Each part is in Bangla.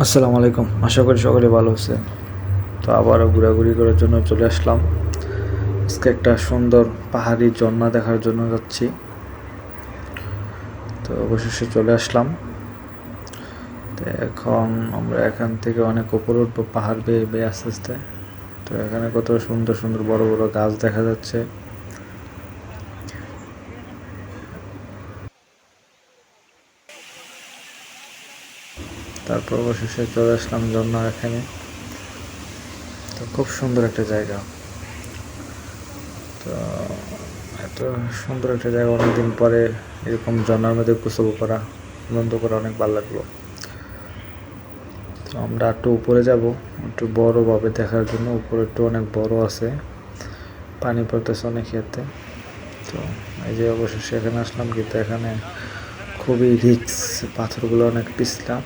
আসসালামু আলাইকুম। আশা করি সকলে ভালো আছে। তো আবারও ঘোরাঘুরি করার জন্য চলে আসলাম। আজকে একটা সুন্দর পাহাড়ি ঝর্ণা দেখার জন্য যাচ্ছি। তো অবশেষে চলে আসলাম। তো এখন আমরা এখান থেকে অনেক উপরে উঠবো, পাহাড় বেয়ে বেয়ে আস্তে আস্তে। তো এখানে কত সুন্দর সুন্দর বড় বড় গাছ দেখা যাচ্ছে। তারপর অবশেষে চলে আসলাম ঝর্ণার এখানে। তো খুব সুন্দর একটা জায়গা। তো এত সুন্দর একটা জায়গা, অনেকদিন পরে এরকম ঝর্ণার মধ্যে গোসল করা, আনন্দ করা অনেক ভালো লাগলো। তো আমরা একটু উপরে যাব, একটু বড়ভাবে দেখার জন্য। উপরে একটু অনেক বড় আছে, পানি পড়তেছে অনেক খেতে। তো এই যে অবশেষে এখানে আসলাম, কিন্তু এখানে খুবই রিস্ক, পাথরগুলো অনেক পিছলা,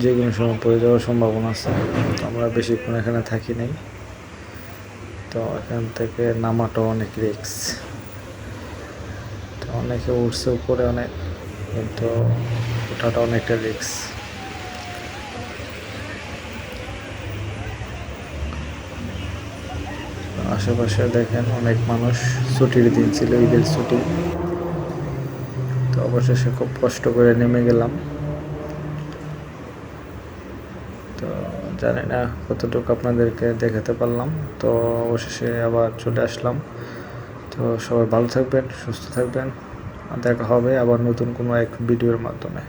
যে কোনো সময় পড়ে যাওয়ার সম্ভাবনা আছে। তো আমরা বেশিক্ষণ এখানে থাকি নাই। তো এখান থেকে নামাটাও অনেক রিস্ক। তো অনেকে উঠছে উপরে অনেক, কিন্তু ওঠাটা অনেকটা রিস্ক। আশেপাশে দেখেন অনেক মানুষ, ছুটির দিন ছিল, ঈদের ছুটি। তো অবশেষে খুব কষ্ট করে নেমে গেলাম। তো জানি না কতটুকু আপনাদেরকে দেখাতে পারলাম। তো অবশেষে আবার চলে আসলাম। তো সবাই ভালো থাকবেন, সুস্থ থাকবেন। দেখা হবে আবার নতুন কোনো এক ভিডিওর মাধ্যমে।